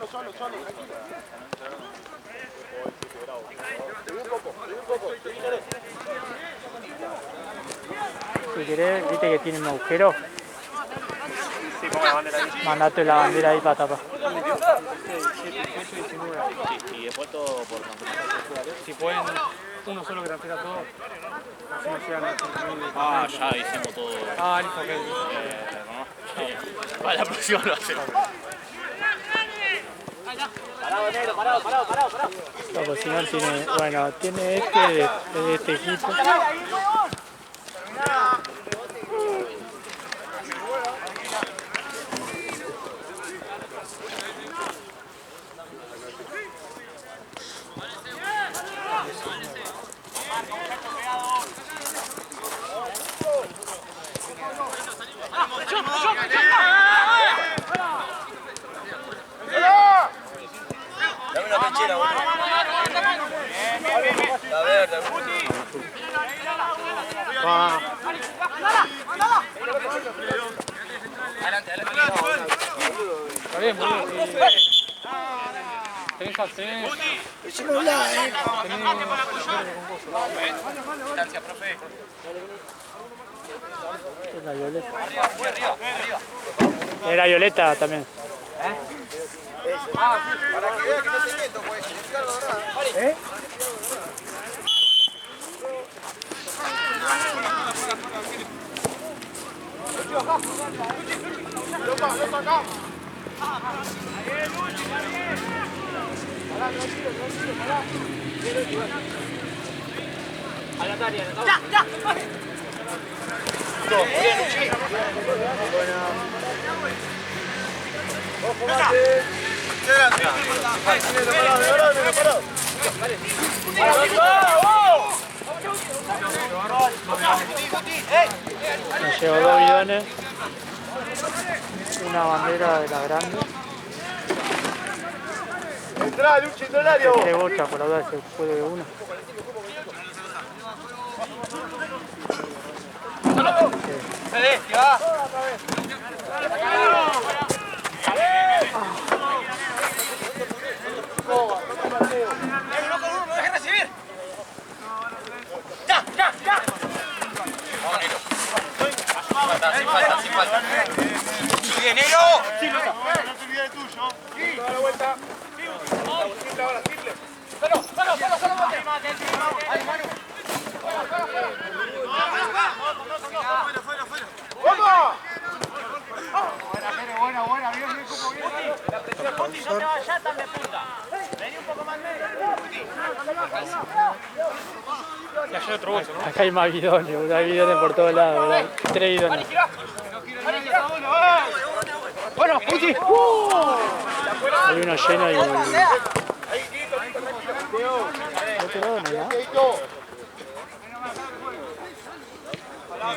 Solo, tranquilo. Si querés, viste que tiene un agujero. Sí, pongo la bandera ahí. Mandate la bandera ahí para tapar. Y después todo por Si pueden uno solo que transfiera todo, así no llegan a 5.000. Ah, ya hicimos todo. Ah, listo, ok. ¿No? Para la próxima lo hacemos. Parado. No, pues señor tiene, bueno, tiene este equipo. Dame una pechera, boludo. La verde. Adelante. Está bien, boludo. Tenés acceso. Hicimos la, Distancia, profe. Es la violeta. Era violeta también. para que vea que no te meto, pues. ¿Eh? Me llevo 2 bidones, una bandera de la grande. Entrá, Luchi, entrá al área. 3 bochas por la duda se puede de una. Sin falta. Bien, Nero. No te olvides de tuyo. Da la vuelta. Simple ahora, simple. ¡Vamos! Buena, bien, como bien. No te vayas tan de punta. Vení un poco más medio. Y allá hay otro bolso, ¿no? Acá hay más bidones, boludo. Hay bidones por todos lados, boludo. 3 bidones. Bueno, Puchi. Hay uno lleno y... Ahí, quito, tranquilo. ¿Otro lado no hay nada?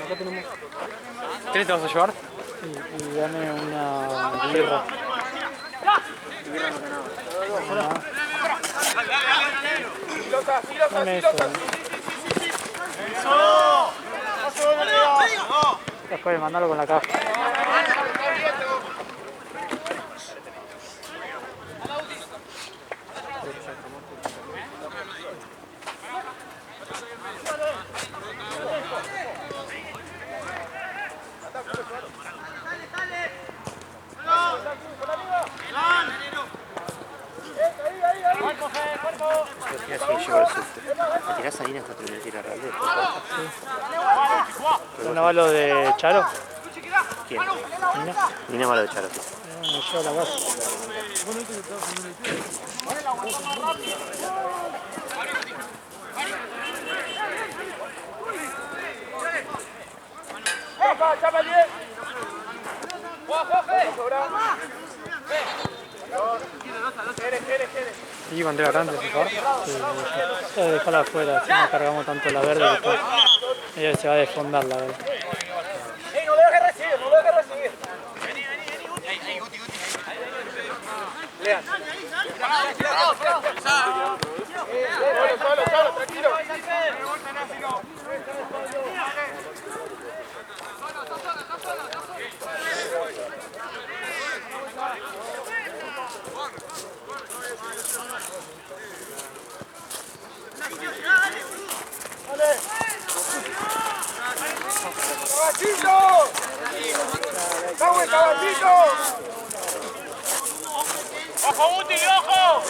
Acá tenemos... ¿Qué te vas a llevar? Y dame una birra. Dame eso. Después mandalo con la caja. ¿Tirás ahí hasta tu tira realmente? ¿No va lo de Charo? ¿Quién? Mira. Vine malo de Charo. Me llevo la casa. ¡Chapa, bien! Y bandera grande, por favor. Sí, dejarla afuera, si no cargamos tanto la verde. Ella se va a desfondar la verde. ¡Ey, no lo dejes recibir! Ey, Guti. Lean. Solo, tranquilo. Guti, ojo.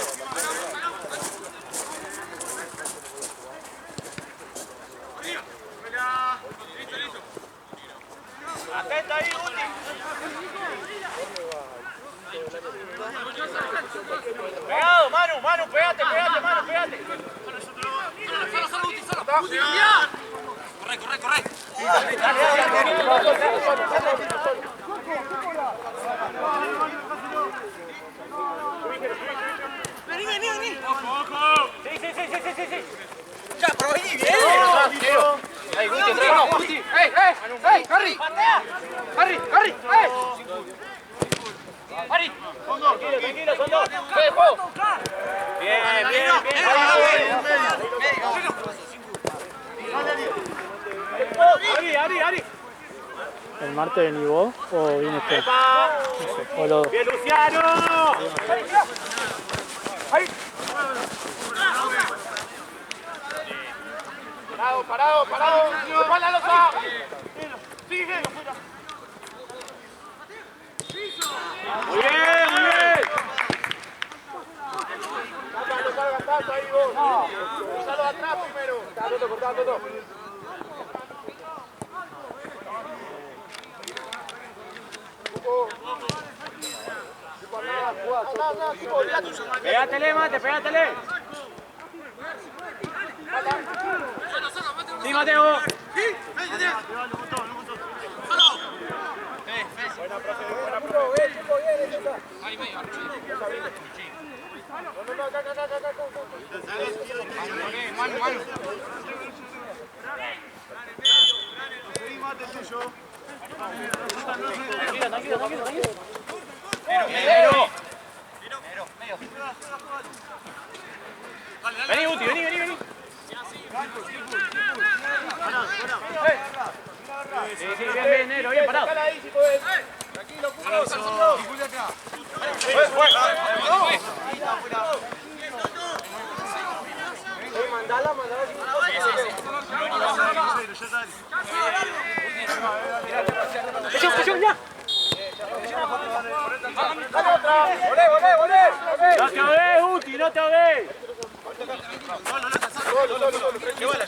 Atenta ahí, Guti. Pegado, Manu, pegate, Manu, pegate. Corre. Vení. Ojo. Sí. Ya, pero vení bien. Ahí, Guti. ¡Ey! ¡Harry! ¡Harry! Tranquilo, son dos. Bien. Ari. ¿El martes venís vos o viene usted? No sé, o los dos. ¡Bien, Luciano! ¡Ahí! Parado. ¡Espalda, Loza! ¡Sigue! Muy bien. No salgas tanto ahí vos. Usalo atrás primero. Cortá, Toto. Pégátele, Mate, pégátele. Sí, Mateo. Manu. Tranquilo. Vení, Guti, vení. Sí, bien, Nero, bien parado. Tranquilo, Mandala. Presión, ya. Volé. No te ahogues, Guti, no te ahogues. Llévala.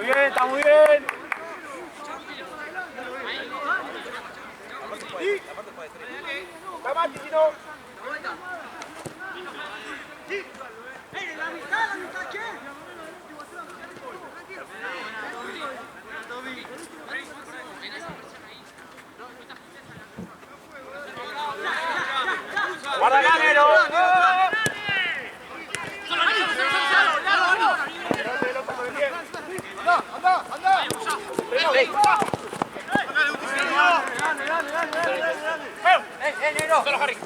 Bien. Está muy bien. Guarda acá, Nero. Anda. Nero. Solo Harry.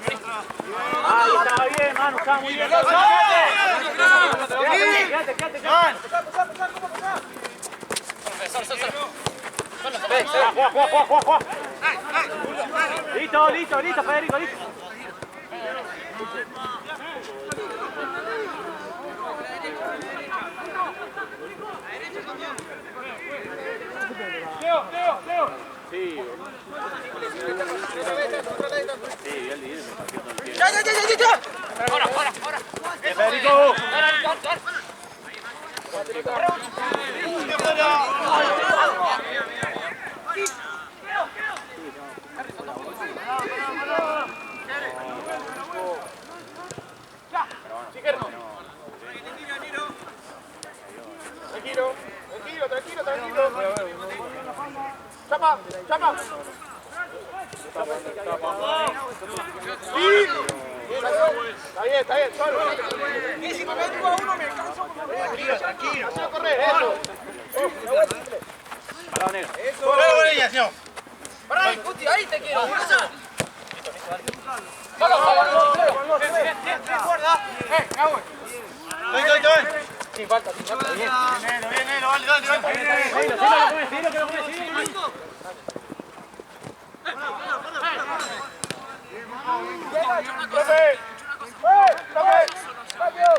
Ahí estaba bien, Manu, estaba muy bien. Quédate. Juega. Listo, Federico, listo. Leo. Sí. Ya. Ahora. Federico. Tranquilo. Chapa. Sí. Está bien. Solo. Y si me meto a uno me alcanzo. Tranquilo. Hazlo correr, eso. Parado, Negro. Eso. Buena, señor. Pará, Guti, ahí te quiero. Solo. Guarda. Me voy. Estoy. Sin falta. Bien, dale. Seguilo que lo come. ¡Profe! ¡Cambio!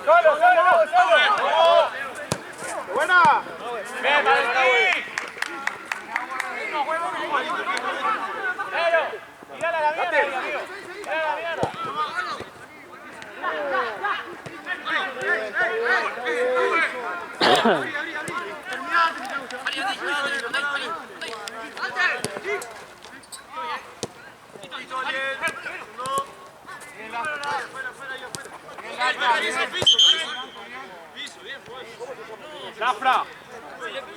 ¡Solo! ¡Buena! ¡Ven, Valentín! ¡Mírala a la mierda, amigo! ¡Mírala a la mierda! Zafra,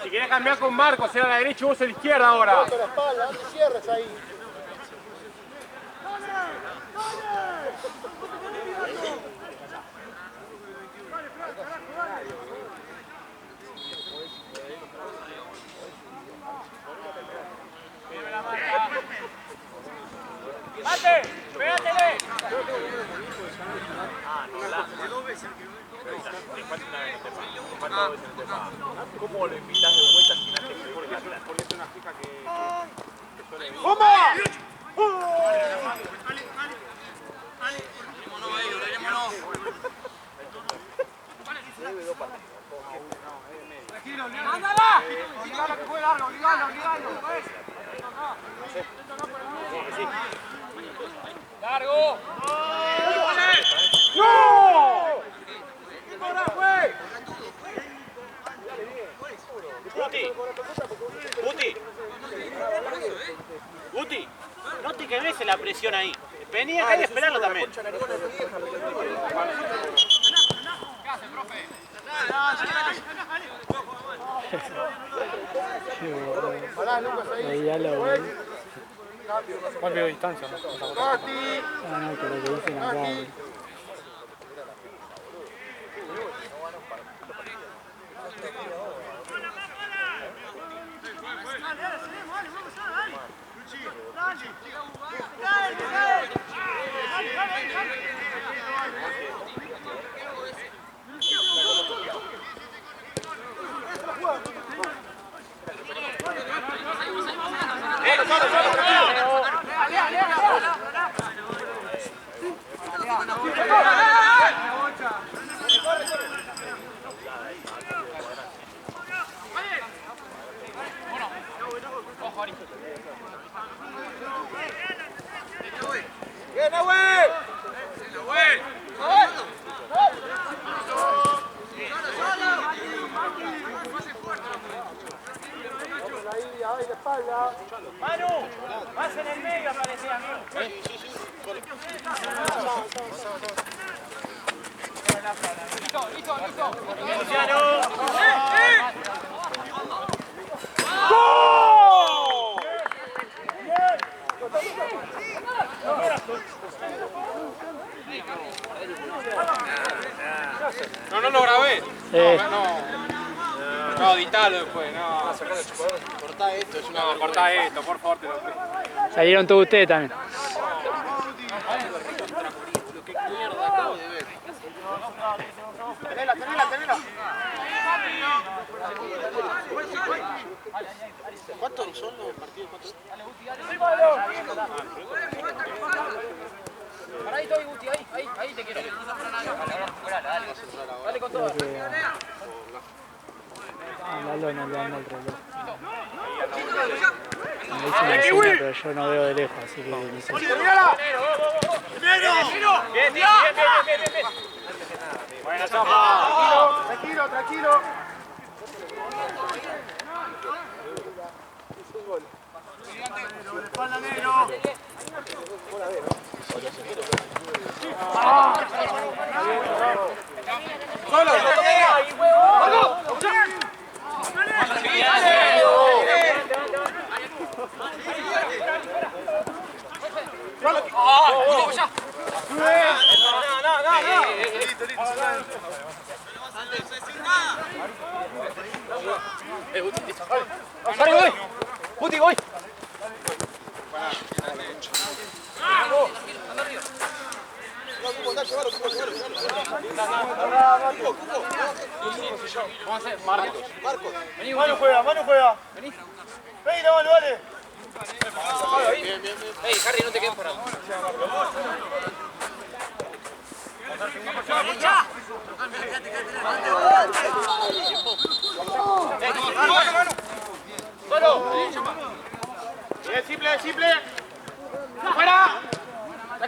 si quieres cambiar con Marcos, sea a la derecha y vos a la izquierda ahora. La espalda, no te cierres ahí. ¡Mate! ¡Pégatele! ¿Cómo lo invitas de vuelta sin antes? Porque es una fija que suele vivir. ¡Vamos! ¡Mándala! Obligalo que juegue largo, obligalo. ¡Largo! ¡No! Guti, no te quedes en la presión ahí. Vení acá y esperarlo también. Ahí ya lo ven. Cambio de distancia, ¿no? Ah, no, pero lo que dicen acá. ¡Bien, Nahuel! Ahí de espalda. Manu, vas en el medio, aparece, amigo. Listo. Luciano. ¡Gol! No lo grabé. No, editalo después, no. Cortá esto, es una No, cortá esto, por favor, te lo pido. Salieron todos ustedes también. ¿Qué mierda acabo de ver? Tenela. ¿Cuántos son los partidos? Pará ahí estoy, Guti, ahí te quiero. Dale con todo. La lona le anda el reloj. Me dice una señal, pero yo no veo de lejos, así que ni sé. Bien. Buena chapa. Tranquilo. Espalda negro. ¡Solo! Guti, voy. Vamos a hacer Marcos. Vení, Manu juega. Vení, dale. Bien. Ey, Harry, no te quedes parado.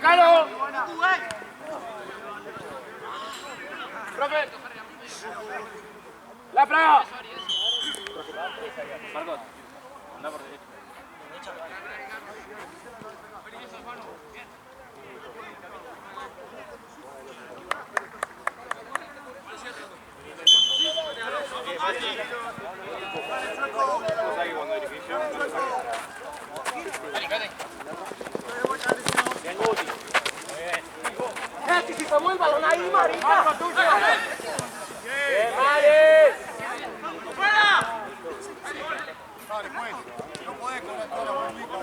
¡Calo! ¡Profe! ¡La fraga! Marcos, anda por derecha. ¡Que si tomó el balón ahí, marica! ¡Bien, vale! No puedes cobrar toda la bombita.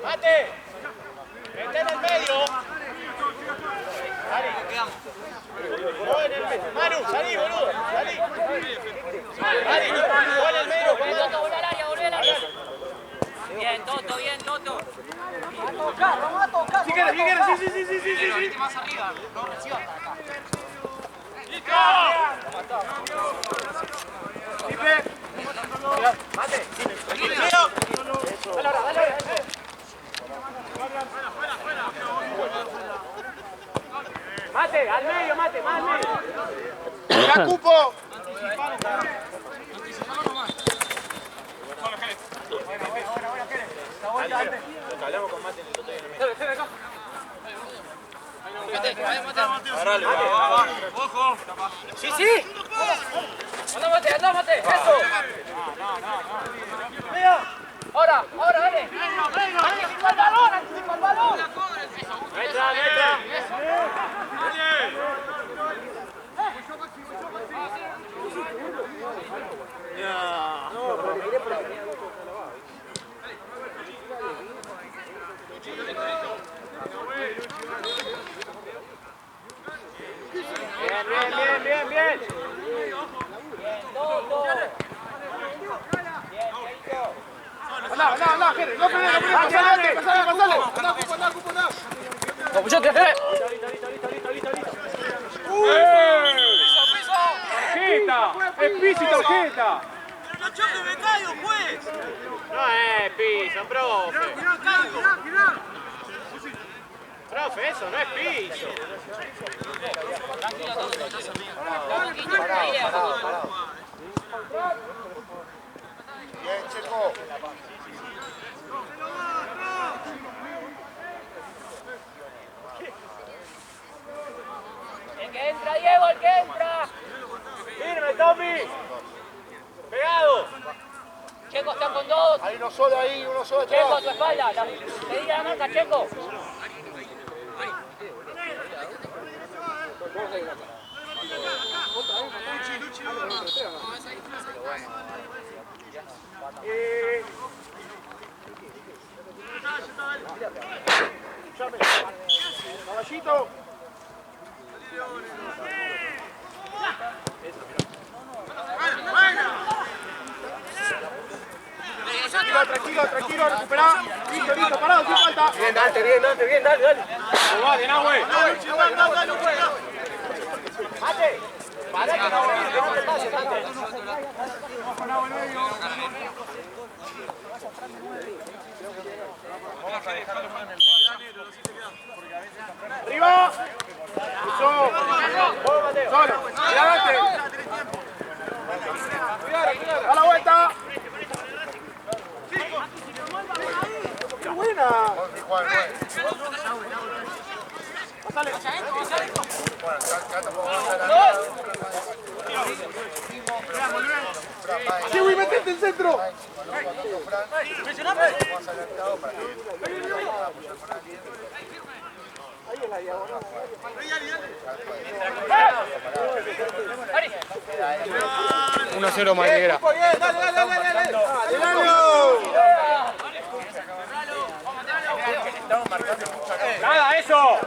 ¡Mate! ¡Vete en el medio! ¡Manu, salí, boludo! ¡Salí! ¡Salí! ¡Vos en el medio! Toto, volvé al área, volvé al área. Bien, Toto, bien, Toto. Vamos a tocar. Si quieres, sí. Más arriba, no reciba hasta acá. ¡Mate! ¡Mate! ¡Al medio, mate! ¡Más al medio! ¡Ya, cupo! Hablamos con Mate en el otro Agarrale, ojo. ¡Sí, sí! ¡Anda, mate! ¡Eso! ¡Ahora, dale! ¡Anticipa el balón! ¡Anticipa el balón! ¡Metra! Bien. Toto. Anda, Jerry, no pegues, pasale. Anda, cupo. ¡Tarjeta! ¡Es pis y tarjeta! ¡No choque, me caigo, pues! No es piso, profe. Profe, eso no es piso. Tranquilo, Toto, estás amigo. Parado. Bien, Checo. El que entra, Diego, el que entra. Firme, Tommy. Pegado. Checo está con dos. Hay uno solo atrás. Checo a tu espalda. Pedí la marca, Checo. Caballito. Tranquilo, recuperá. Listo, parado, sin falta. Bien, dale. ¡Va, de Nahue! Mate. Para que no ¡Arriba! ¡Solo! ¡Adelante! ¡A la vuelta! ¡Qué buena! ¡Pásale! ¡Sí, güey, metete en centro! Ahí es la diagonal. hace broma, negra. ¡Nada, eso!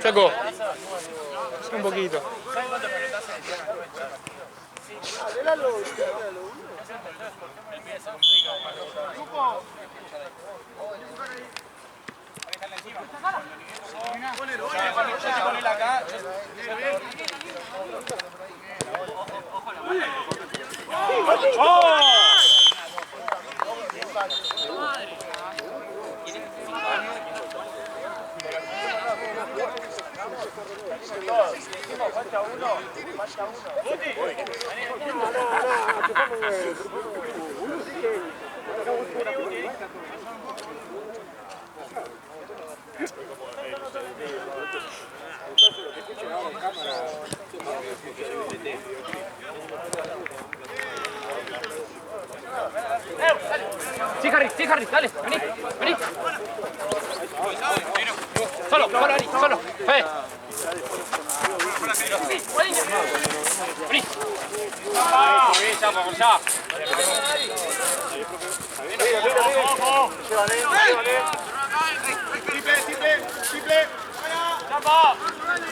Chaco, un poquito. Sí, Harry, dale, vení. Solo, Ari, solo. Vení. Ya. Triple.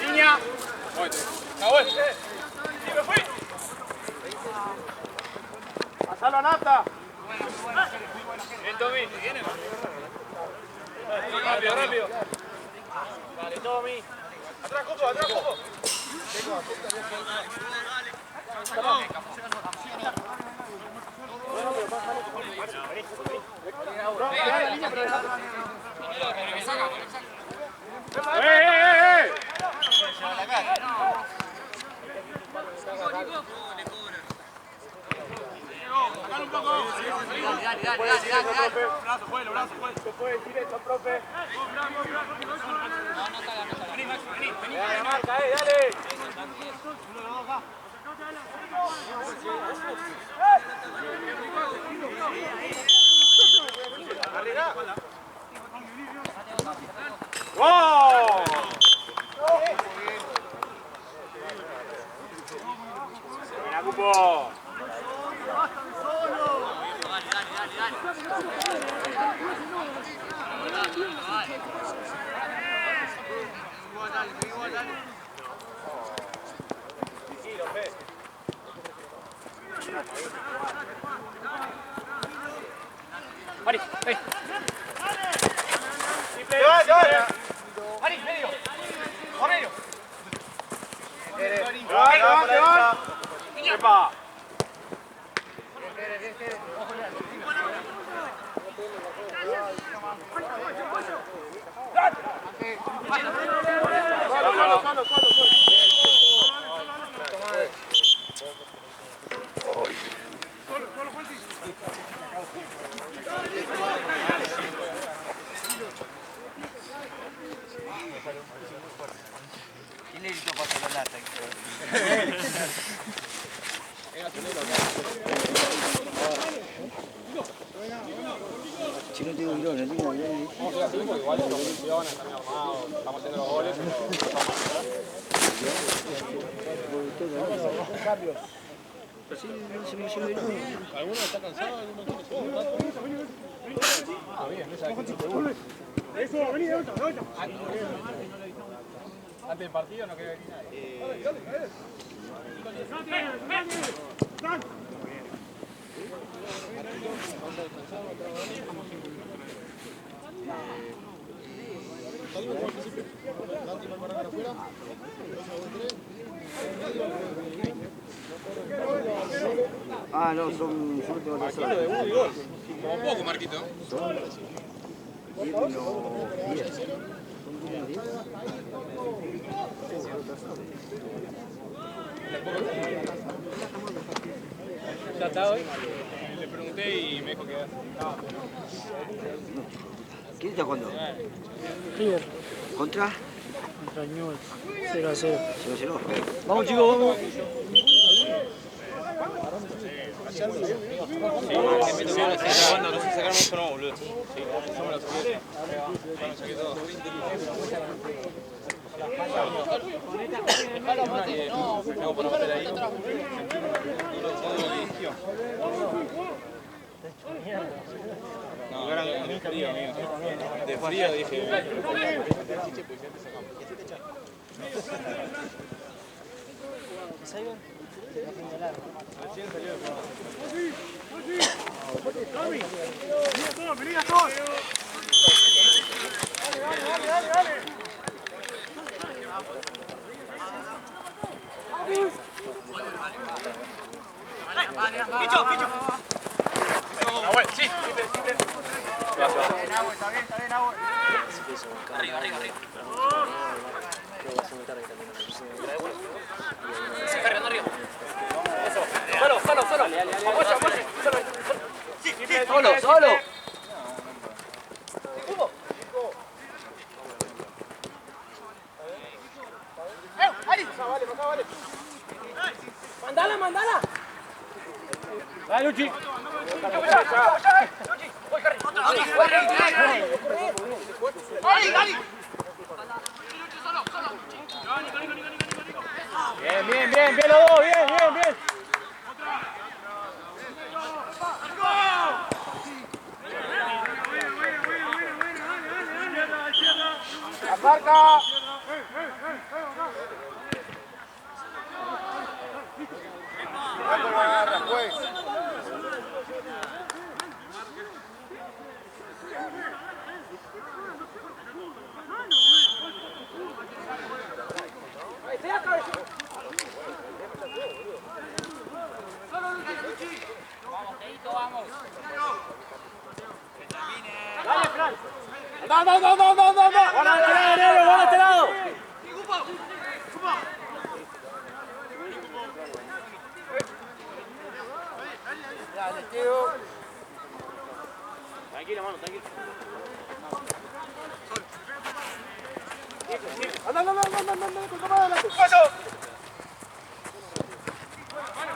Línea. Pasalo a Nata. Rápido. Vale, Tommy. Atrás, Copo. Brazo, puede, directo, profe. Vení. Marca, dale. ¡Wow! Buena, Cupo. Ari, ven. Ari, medio. A medio. ¡Epa! Si no tengo hilo, no tengo hilo. Vamos a hacer así porque igual lo funciona, están armados, estamos haciendo los goles. Alguno está cansado, alguno quiere solo. Antes del partido no quería venir nadie. Ah, no, son últimos Marquito de uno y gol. Como poco, Marquito. Son 10. ¿Ya está hoy? Le pregunté y me dijo que estaba. ¿Quién está jugando? River ¿Contra? contra Newell's. 0-0. 0-0. Vamos chicos, vamos. No se sacaron esto, no, boludo. No, de frío, amigo. De frío dije. Solo. Mandala. Dale, Luchi. Bien, los dos, bien. La marca. Vamos. Dale, Fran. No. ¡Van a este lado! Tranquilo, mano, tranquilo.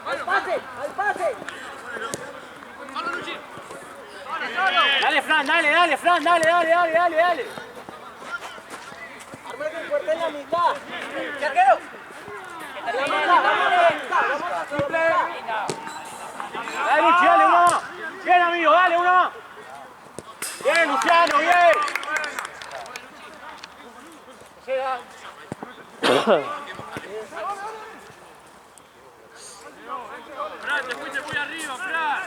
¡Al pase! Dale, Fran, dale. Armar con fuerte en la mitad. ¡Charquero! Dale, Luchi, dale, una más. Bien, amigo, dale, una más. Bien, Luciano, bien. Fran, te fuiste muy arriba, Fran.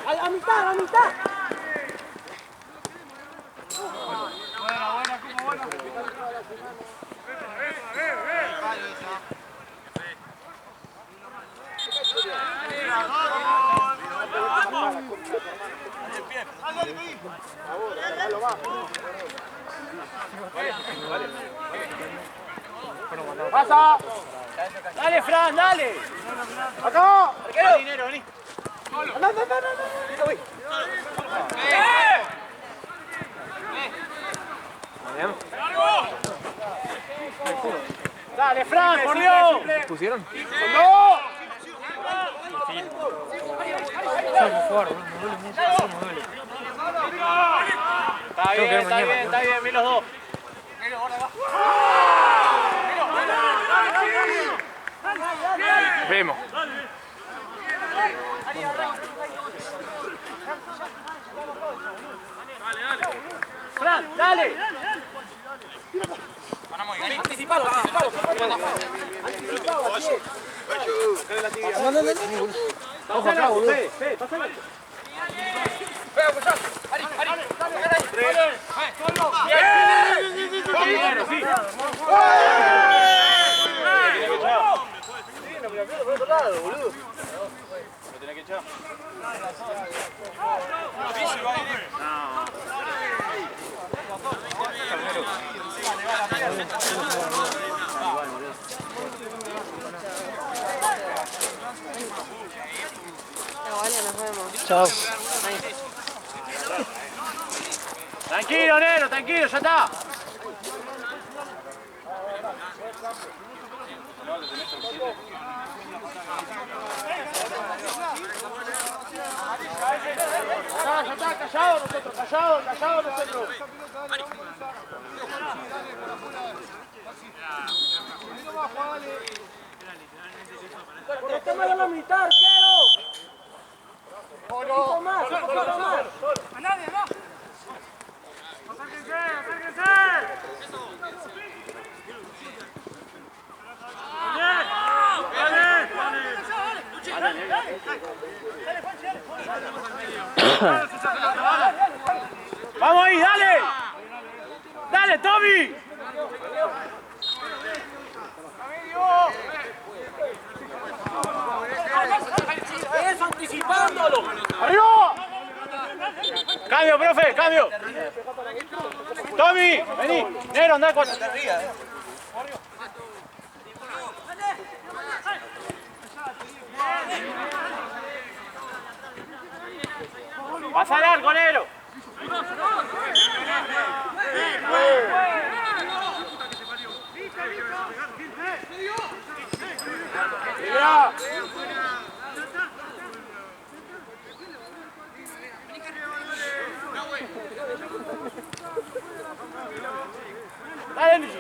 ¡A la mitad! ¡Pasa! Dale, Fran, dale. ¡Acá! Dale, dinero, vení. ¡No! Dale, Fran, por Dios. ¿Pusieron? ¡No! Está bien, ven los dos. Vemos. Fran, dale. Anticipalo. Ojo acá, boludo. Pasale. Lo tenés que echar. Chao. Tranquilo, Nero, tranquilo, ya está. Ya está, callado nosotros, callado nosotros. Correteme a la mitad, arquero. Un poquito más, un poquito más. ¡A nadie, no! ¡Acérquense, acérquense! ¡Vamos ahí, dale! ¡Dale, Tommy! Eso, anticipándolo. ¡Arriba! ¡Cambio, profe, cambio! ¡Tommy! Vení, Negro, andá con... ¡Vas al arco, Negro! ¡Mira! ¡Dale, Luigi!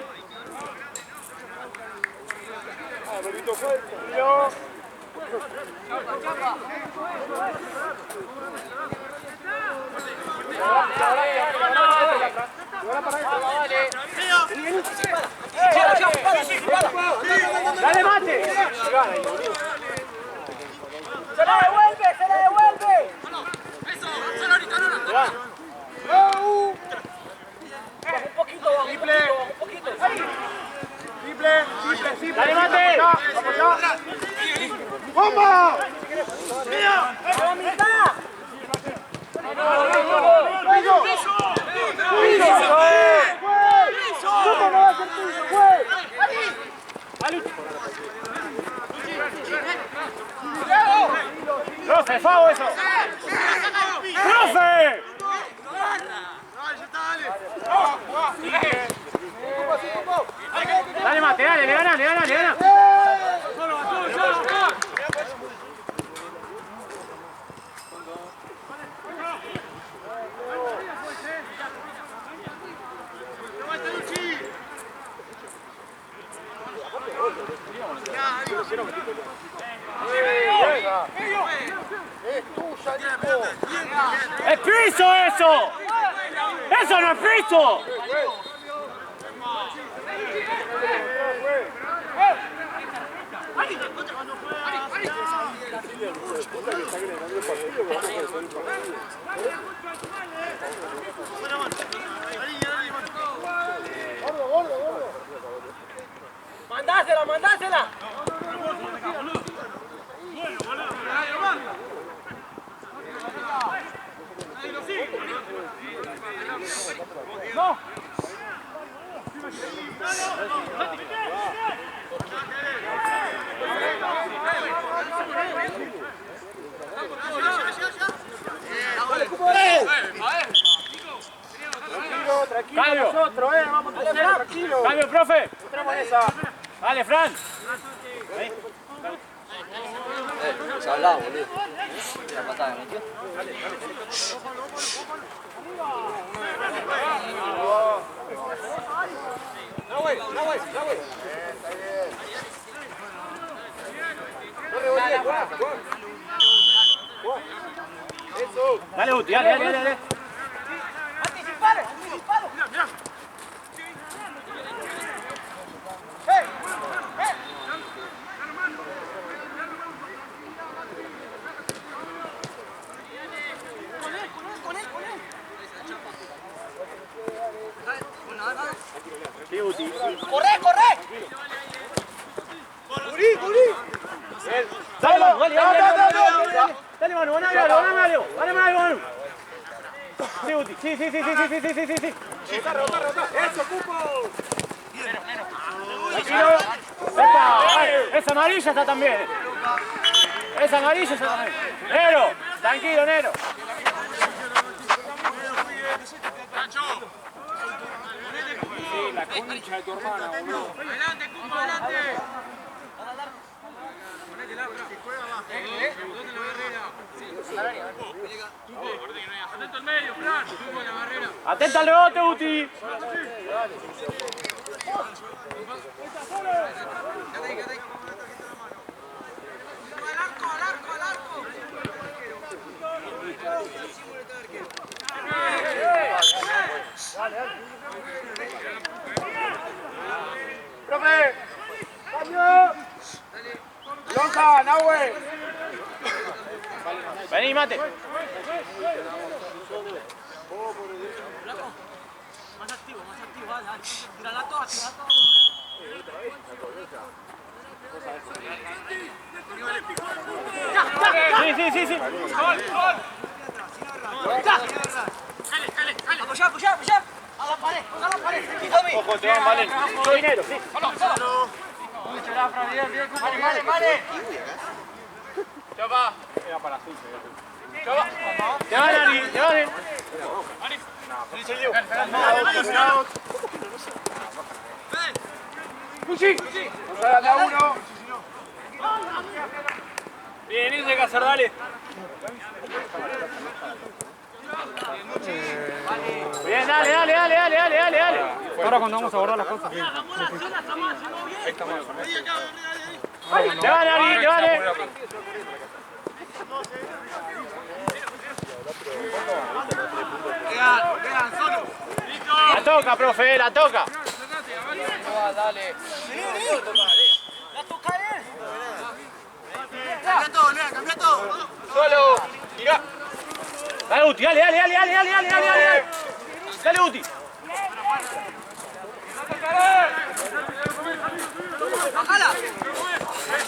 ¡Dale, Mate! ¡Se la devuelve, se la devuelve! Un poquito, bajo, un poquito. ¡Dale, Mate! ¡Bomba! ¡A la mitad! ¿Cómo no va a ser tuyo, güey? ¡Profe, Favo, eso! ¡Profe! Dale, Mate, dale, le gana, le gana, le gana. ¡Es piso eso! ¡Eso no es piso! ¡Mandásela, mandásela! ¡No! Tranquilo, nosotros, vamos a hacer tranquilo. ¡Cambio, profe! Entramos en esa. ¡Dale, Fran! Se ha hablado, boludo. La patada, ¿metió? Dale, Uti, dale, dale, dale. ¡Anticipar! ¡Anticipar! ¡Corre, corre! Dale, Manu, dale, dale, dale. Dale, Manu, ganame algo, ganame algo. Ganame algo, Manu. Sí, Uti, sí. ¡Eso, Cupo! Tranquilo. ¡Epa! Esa amarilla está también. Esa amarilla está también. Negro. Tranquilo, Nero. Sí, la concha de tu hermana, boludo. Adelante, Cuco, adelante. Atento al medio, Fran. La barrera. Atenta al rebote, Uti. ¡Profe! ¡Cambio! ¡Lonja, Nahue! Vení, Mate. Más activo, dale. Tírala toda, Sí. Gol. Apoyá. A la pared. Ojo, te van, Valen. Soy Nero, sí. Vale. Chapa. Era para azul. Te van, Ari, te van. ¡Da uno! Bien, irse Cácer, dale. Bien, dale. Ahora cuando vamos a abordar las cosas. Te van, Ari, te van. Quedan solo. La toca, profe, la toca. Dale. Cambia todo. ¡Solo! ¡Mirá! Dale, Uti, dale. Dale, Uti.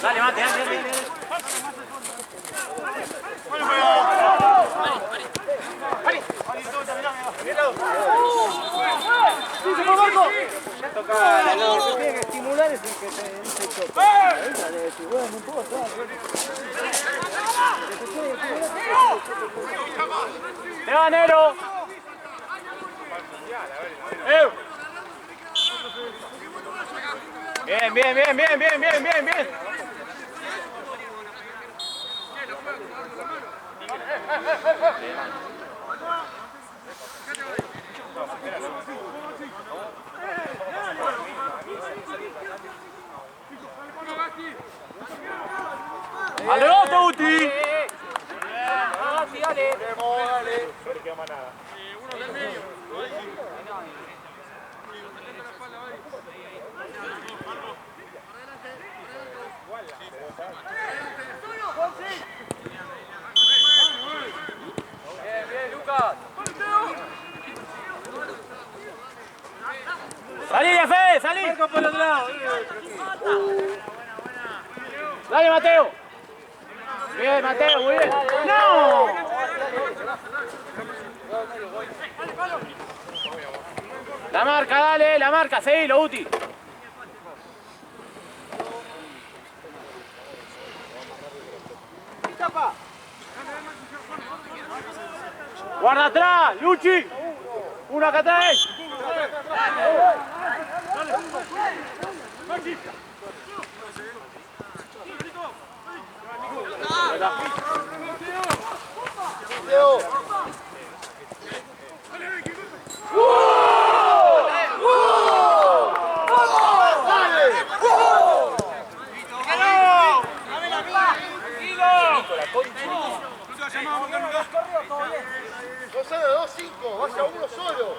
Dale, Mate, dale. Tiene que estimular es el que te dice choco. Bueno, no puedo estar. Te va, Nero. Bien. ¡Al rebote, Uti! Dale. Uno del medio. Bien, Lucas. ¡Salí, Fede, salí! Por el otro lado. ¡Dale, Mateo! Bien, Mateo, muy bien. ¡No! La marca, seguilo, Uti. Guarda atrás, Luchi. Uno acá atrás.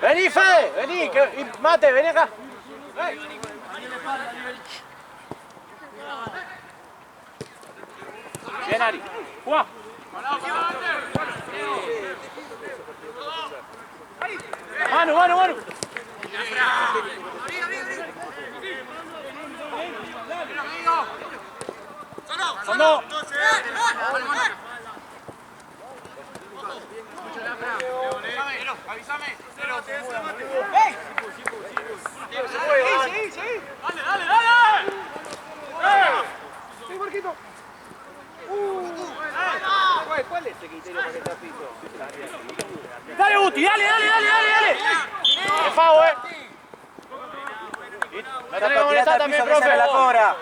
Vení, Fede, vení, Mate, vení acá. Bien, Ari. ¡Jugá! Manu. Fondo. Avísame. Sí. Dale. Sí, Marquito. ¿Cuál es ese criterio para que está piso? Dale, Guti, dale. Es FAO, La tenés que molestar también, profe. la cobra.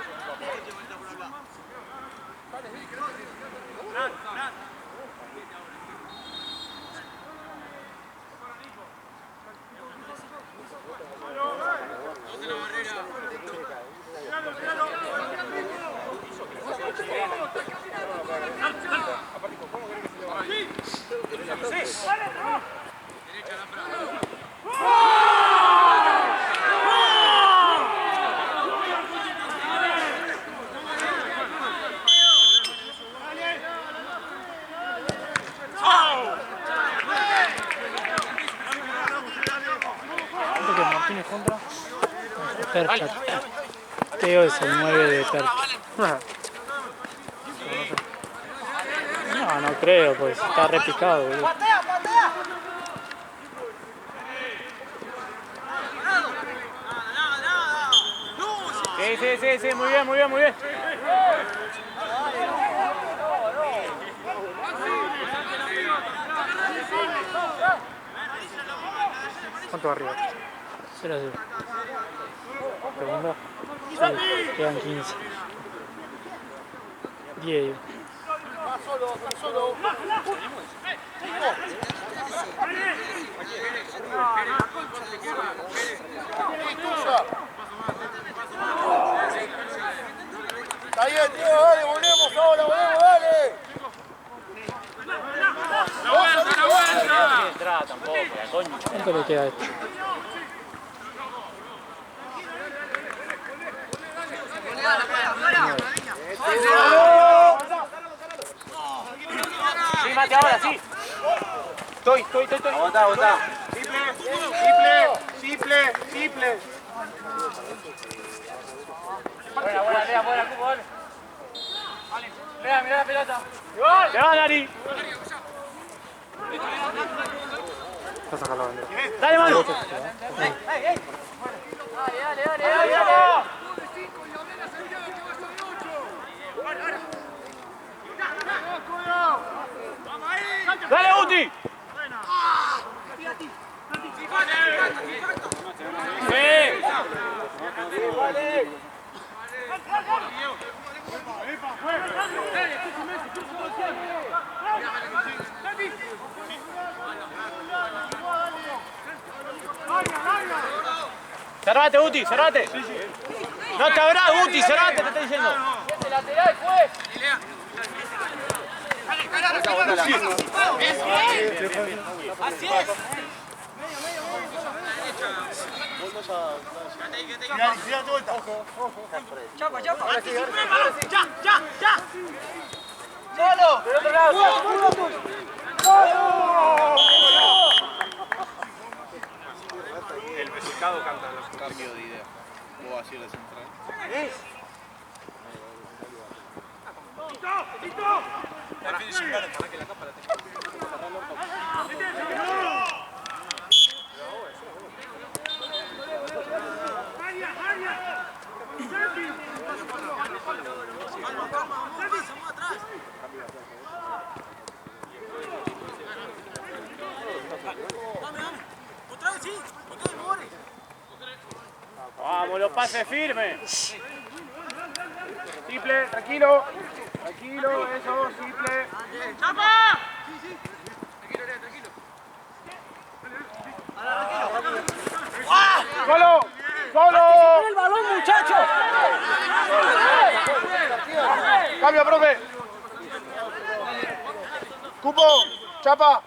Creo que Martínez contra. Percha. Teo es el 9 de Percha. No creo, pues está repicado, boludo. Sí, muy bien. ¿Cuánto va arriba? 0-0. Segunda. Sí, quedan 15. 10, digo. Solo. Está bien, tío, dale, volvemos ahora, dale. ¿Cuánto le queda a esto? Sí, Mate, ahora sí. Estoy. Aguantá. Simple. Buena, Lea, Cupo, dale. Lea, mirá la pelota. ¡Se va, Dari! Está sacando la bandera. ¡Dale, Manu! Dale. ¡Dale, Guti! Cerrate, Guti, cerrate. No te abrás, Guti, cerrate, te estoy diciendo. Ese lateral fue. Así es. Mirá, vuelta. Chapa. ¡Ya! ¡Solo! ¡Del otro lado! El pescado canta los cambios de idea. O así de central. Vamos, los pases firmes. Simple, tranquilo, eso, simple. ¡Chapa! ¡Solo! ¡El balón, muchacho! Cambio, profe. Cupo, chapa.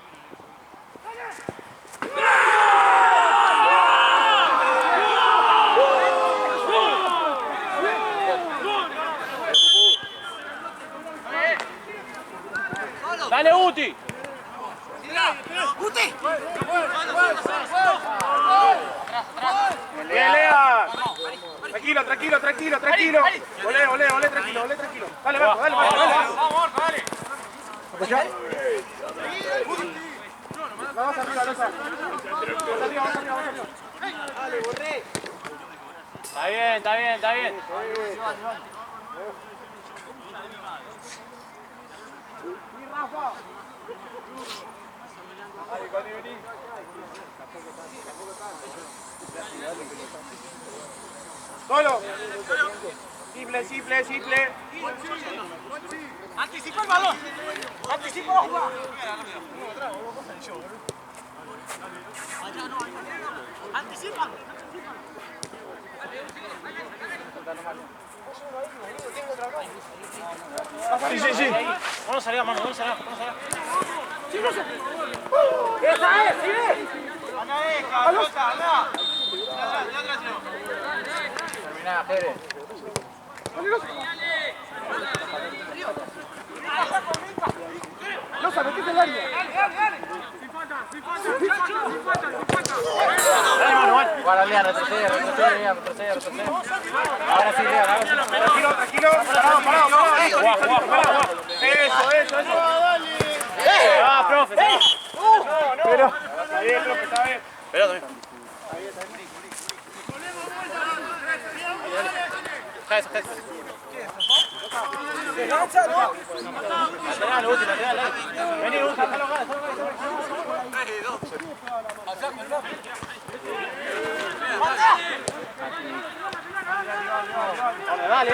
¡Dale, Uti! ¡Bien, Lea! Tranquilo. Olé, tranquilo. Dale, Marco, dale. Vamos, dale. ¿Apoyá? Vamos arriba, Loza. Vamos arriba. Dale, Borré. Está bien. Solo. Simple, simple, simple. Anticipa el balón. Anticipa la jugada. Anticipa. Sí, sí, sí. Vamos a salir, mano. Vamos a salir. ¡Esa es! ¡Sigue! Anda, Carlota, anda. Terminá, Jere. No sabes qué es el área. Dale, mano, vale. Guarda, Lea, retrocede. Ahora sí, Lea, ahora sí. Tranquilo, tranquilo. Parado. Eso. Ah, profe. Pero, está bien, profe, está bien. Espera también. Lateral, último, lateral. Vení, último, sácalo acá. Dale.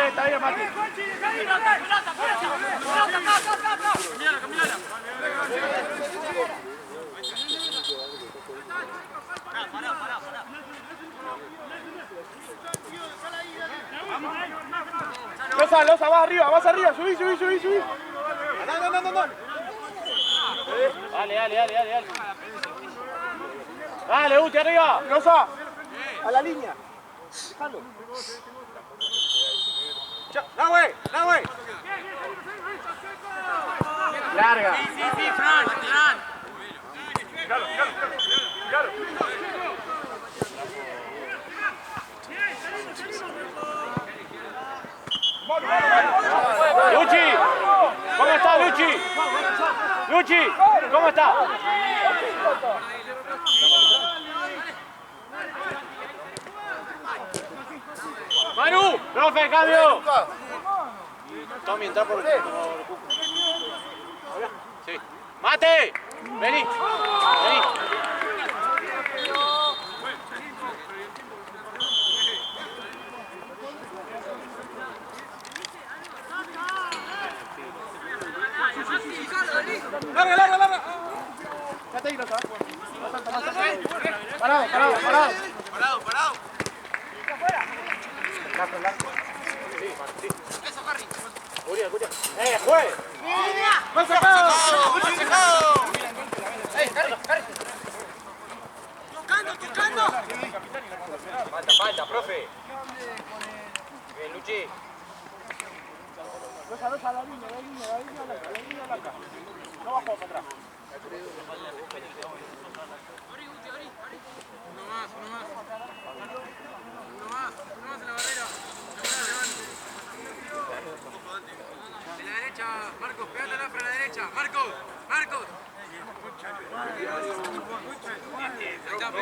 Está bien, Mati. Losa, vas arriba, subí. Anda. Dale. Dale, Uti, arriba. Losa, a la línea. Dejalo. ¡Nahue! Larga. Sí, Fran. Claro. Luchi, ¿cómo está Luchi? Luchi, ¿cómo está? Manu, profe, cambio. Tommy, entra por Sí. Mate, vení. Larga. Quédate ahí, Losa. Parado. ¡Juez! ¡Más sacado! Falta, profe. Bien, Luchi. Losa, la línea blanca. No bajó para atrás. Uno más en la barrera. De la derecha, Marcos, pégate la para la derecha. Marcos. Ahí, pégate.